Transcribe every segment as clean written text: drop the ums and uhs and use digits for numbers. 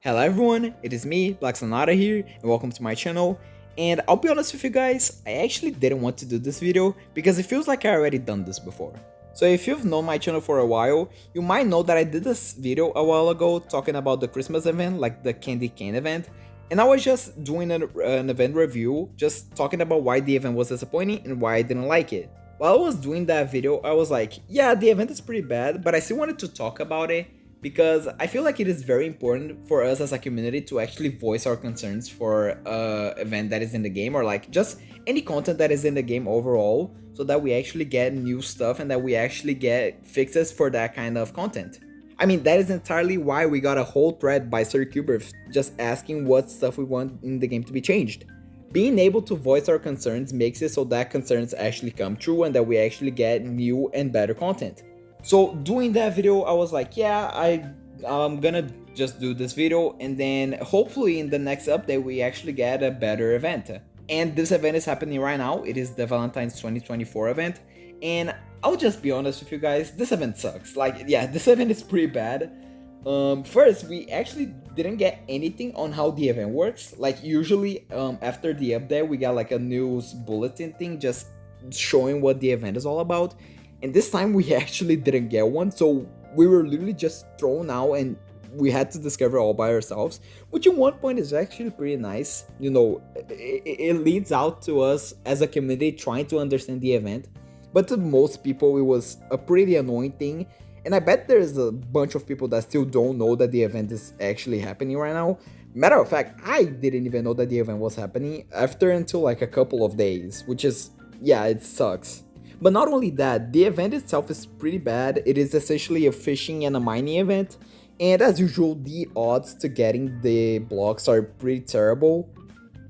Hello everyone, it is me, BlackSonatta here, and welcome to my channel. And I'll be honest with you guys, I actually didn't want to do this video because it feels like I already done this before. So if you've known my channel for a while, you might know that I did this video a while ago talking about the Christmas event, like the candy cane event. And I was just doing an event review, just talking about why the event was disappointing and why I didn't like it. While I was doing that video, I was like, yeah, the event is pretty bad, but I still wanted to talk about it because I feel like it is very important for us as a community to actually voice our concerns for a event that is in the game, or like just any content that is in the game overall, so that we actually get new stuff and that we actually get fixes for that kind of content. I mean, that is entirely why we got a whole thread by Sir Kubert just asking what stuff we want in the game to be changed. Being able to voice our concerns makes it so that concerns actually come true and that we actually get new and better content. So doing that video, I was like, yeah, I'm gonna just do this video, and then hopefully in the next update we actually get a better event. And this event is happening right now. It is the Valentines 2024 event, and I'll just be honest with you guys, this event sucks. Like, yeah, this event is pretty bad. First, we actually didn't get anything on how the event works. Like usually, after the update, we got like a news bulletin thing just showing what the event is all about. And this time we actually didn't get one, so we were literally just thrown out and we had to discover all by ourselves, which in one point is actually pretty nice. You know, it leads out to us as a community trying to understand the event, but to most people it was a pretty annoying thing, and I bet there's a bunch of people that still don't know that the event is actually happening right now. Matter of fact, I didn't even know that the event was happening until like a couple of days, which is, yeah, it sucks. But not only that, the event itself is pretty bad. It is essentially a fishing and a mining event, and as usual, the odds to getting the blocks are pretty terrible,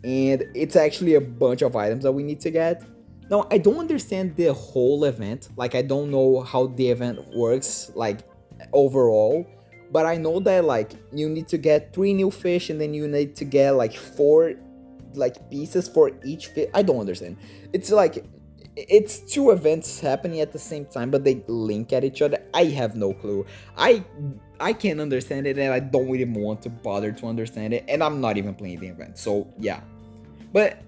and it's actually a bunch of items that we need to get. Now, I don't understand the whole event, like I don't know how the event works, like overall, but I know that like you need to get 3 new fish and then you need to get like 4 like pieces for each fish. I don't understand. It's like it's 2 events happening at the same time, but they link at each other. I have no clue. I can't understand it, and I don't even want to bother to understand it, and I'm not even playing the event, so yeah. But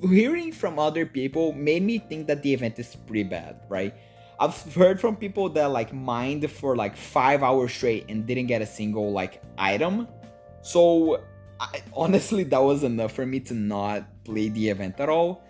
hearing from other people made me think that the event is pretty bad, right? I've heard from people that like mined for like 5 hours straight and didn't get a single like item. So honestly, that was enough for me to not play the event at all.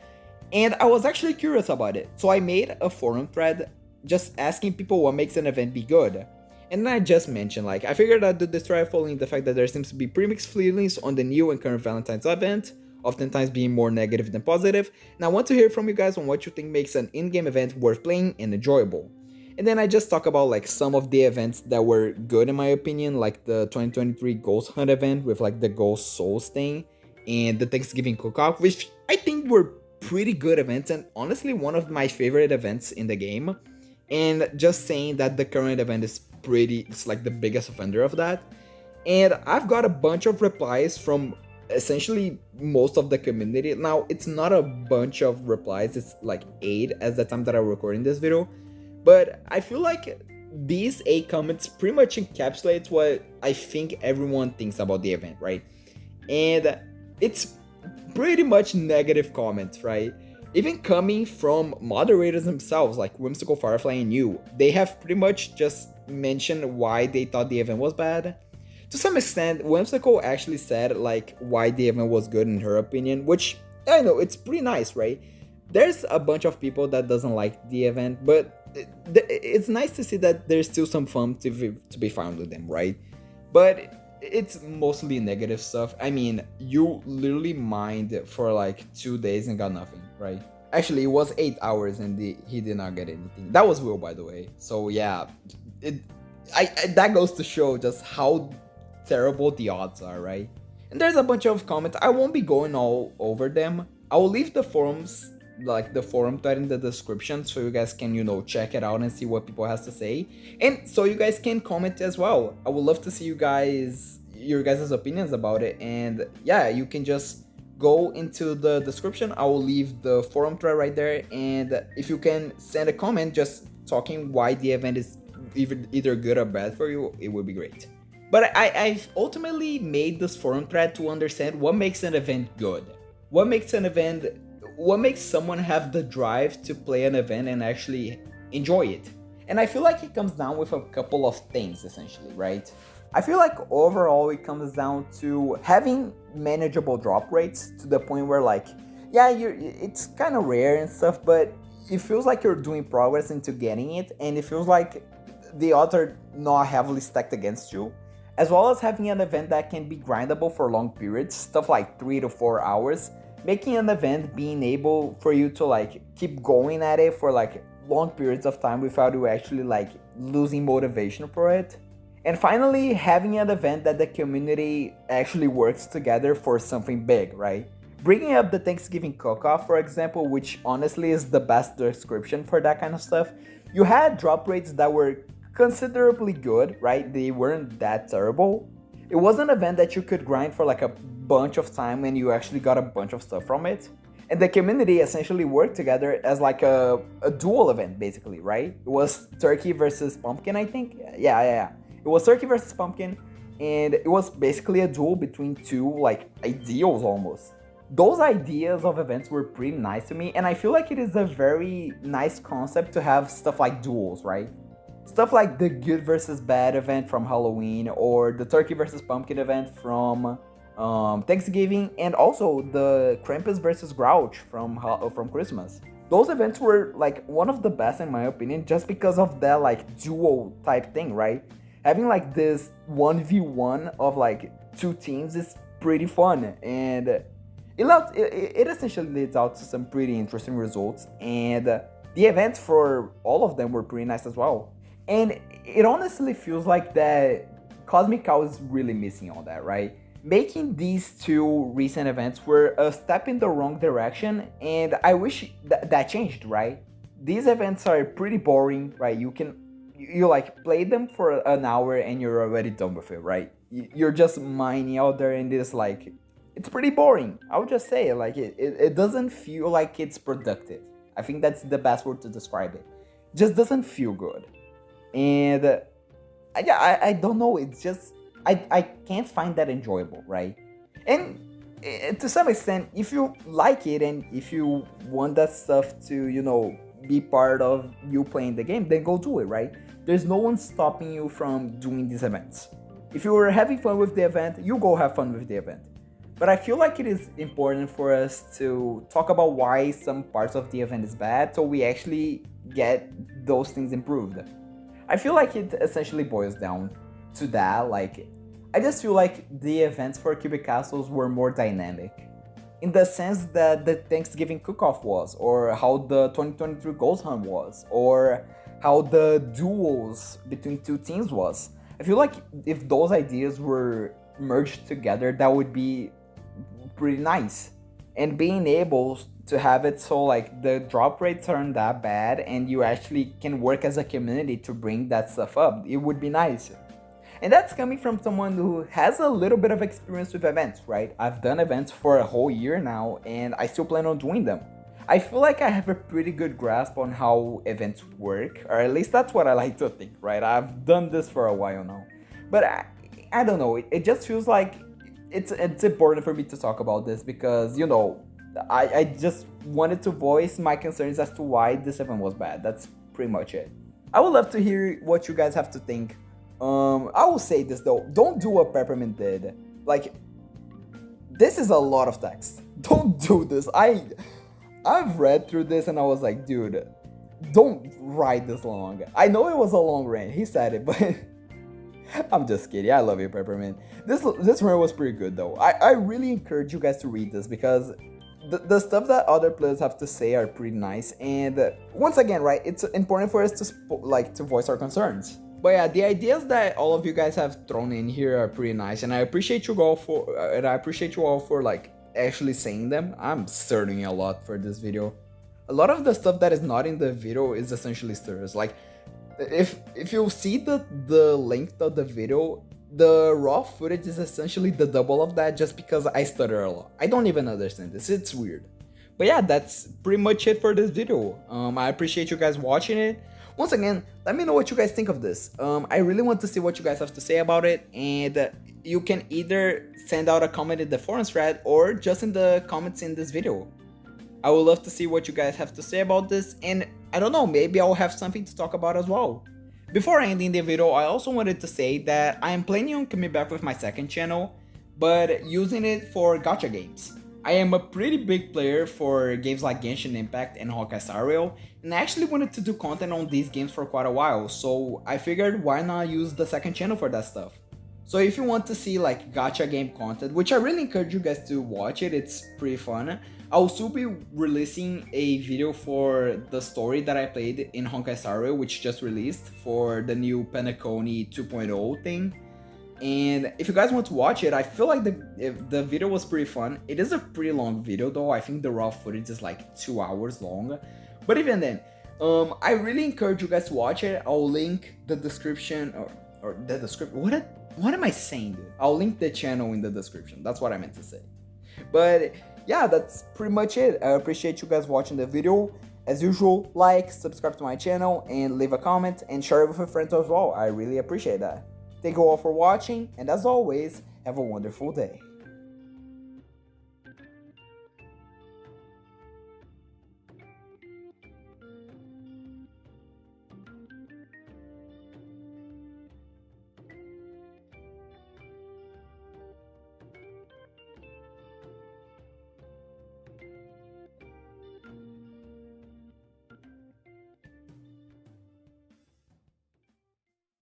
And I was actually curious about it, so I made a forum thread just asking people what makes an event be good. And then I just mentioned, like, I figured I'd do this thread following the fact that there seems to be pretty mixed feelings on the new and current Valentine's event, oftentimes being more negative than positive, and I want to hear from you guys on what you think makes an in-game event worth playing and enjoyable. And then I just talk about like some of the events that were good in my opinion, like the 2023 Ghost Hunt event with like the Ghost Souls thing, and the Thanksgiving Cookout, which I think were pretty good events and honestly one of my favorite events in the game. And just saying that the current event is it's like the biggest offender of that. And I've got a bunch of replies from essentially most of the community. Now it's not a bunch of replies, it's like 8 at the time that I'm recording this video, but I feel like these 8 comments pretty much encapsulates what I think everyone thinks about the event, right? And it's pretty much negative comments, right? Even coming from moderators themselves, like Whimsical Firefly and you, they have pretty much just mentioned why they thought the event was bad. To some extent, Whimsical actually said like why the event was good in her opinion, which I know it's pretty nice, right? There's a bunch of people that doesn't like the event, but it's nice to see that there's still some fun to be found with them, right? But it's mostly negative stuff. I mean, you literally mined for like 2 days and got nothing, right? Actually, it was 8 hours and he did not get anything. That was Will, by the way. So yeah, that goes to show just how terrible the odds are, right? And there's a bunch of comments. I won't be going all over them. I will leave the forums, like the forum thread in the description, so you guys can, you know, check it out and see what people has to say, and so you guys can comment as well. I would love to see your guys' opinions about it. And yeah, you can just go into the description. I will leave the forum thread right there, and if you can send a comment just talking why the event is either good or bad for you, it would be great. But I've ultimately made this forum thread to understand what makes an event good. What makes an event, what makes someone have the drive to play an event and actually enjoy it. And I feel like it comes down with a couple of things essentially, right? I feel like overall it comes down to having manageable drop rates to the point where like, yeah, it's kind of rare and stuff, but it feels like you're doing progress into getting it, and it feels like the odds are not heavily stacked against you, as well as having an event that can be grindable for long periods, stuff like 3 to 4 hours, making an event being able for you to like keep going at it for like long periods of time without you actually like losing motivation for it. And finally, having an event that the community actually works together for something big, right? Bringing up the Thanksgiving cook-off, for example, which honestly is the best description for that kind of stuff, you had drop rates that were considerably good, right? They weren't that terrible. It was an event that you could grind for like a bunch of time and you actually got a bunch of stuff from it. And the community essentially worked together as like a dual event, basically, right? It was turkey versus pumpkin, I think. Yeah. It was turkey versus pumpkin, and it was basically a duel between two like ideals almost. Those ideas of events were pretty nice to me, and I feel like it is a very nice concept to have stuff like duels, right? Stuff like the good versus bad event from Halloween, or the turkey versus pumpkin event from Thanksgiving, and also the Krampus versus Grouch from Christmas. Those events were like one of the best in my opinion, just because of that like duo type thing, right? Having like this 1v1 of like two teams is pretty fun, and it essentially leads out to some pretty interesting results, and the events for all of them were pretty nice as well. And it honestly feels like that Cosmic Cow is really missing all that, right? Making these two recent events were a step in the wrong direction, and I wish that changed, right? These events are pretty boring, right? You like play them for an hour and you're already done with it, right? You're just mining out there, and it's pretty boring. I would just say like it doesn't feel like it's productive. I think that's the best word to describe it. Just doesn't feel good. And yeah, I don't know, it's just I can't find that enjoyable, right? And to some extent, if you like it and if you want that stuff to be part of you playing the game, then go do it, right? There's no one stopping you from doing these events. If you were having fun with the event, you go have fun with the event. But I feel like it is important for us to talk about why some parts of the event is bad, so we actually get those things improved. I feel like it essentially boils down to that. Like, I just feel like the events for Cubic Castles were more dynamic, in the sense that the Thanksgiving cook-off was, or how the 2023 Ghost Hunt was, or how the duels between two teams was. I feel like if those ideas were merged together, that would be pretty nice. And being able to have it so like the drop rates aren't that bad and you actually can work as a community to bring that stuff up, it would be nice. And that's coming from someone who has a little bit of experience with events, right? I've done events for a whole year now and I still plan on doing them. I feel like I have a pretty good grasp on how events work, or at least that's what I like to think, right? I've done this for a while now. But I don't know, it just feels like it's important for me to talk about this because, I just wanted to voice my concerns as to why this event was bad. That's pretty much it. I would love to hear what you guys have to think. I will say this though, don't do what Peppermint did. Like, this is a lot of text. Don't do this. I've read through this and I was like, dude, don't write this long. I know it was a long rant. He said it, but I'm just kidding. I love you, Peppermint. This rant was pretty good though. I really encourage you guys to read this because the stuff that other players have to say are pretty nice. And once again, right, it's important for us to voice our concerns. But yeah, the ideas that all of you guys have thrown in here are pretty nice, and I appreciate you all for like actually saying them. I'm studying a lot for this video. A lot of the stuff that is not in the video is essentially stirs. Like, if you see the length of the video, the raw footage is essentially the double of that, just because I stutter a lot. I don't even understand this. It's weird. But yeah, that's pretty much it for this video. I appreciate you guys watching it. Once again, let me know what you guys think of this. I really want to see what you guys have to say about it, and you can either send out a comment in the forums thread or just in the comments in this video. I would love to see what you guys have to say about this, and I don't know, maybe I'll have something to talk about as well. Before ending the video, I also wanted to say that I am planning on coming back with my second channel, but using it for gacha games. I am a pretty big player for games like Genshin Impact and Honkai Star Rail, and I actually wanted to do content on these games for quite a while, so I figured why not use the second channel for that stuff. So if you want to see like gacha game content, which I really encourage you guys to watch it, it's pretty fun. I'll still be releasing a video for the story that I played in Honkai Star Rail, which just released for the new Penacony 2.0 thing. And if you guys want to watch it, I feel like the video was pretty fun. It is a pretty long video though. I think the raw footage is like 2 hours long. But even then, I really encourage you guys to watch it. I'll link the description or the description. What am I saying, dude? I'll link the channel in the description. That's what I meant to say. But yeah, that's pretty much it. I appreciate you guys watching the video. As usual, like, subscribe to my channel, and leave a comment, and share it with a friend as well. I really appreciate that. Thank you all for watching, and as always, have a wonderful day.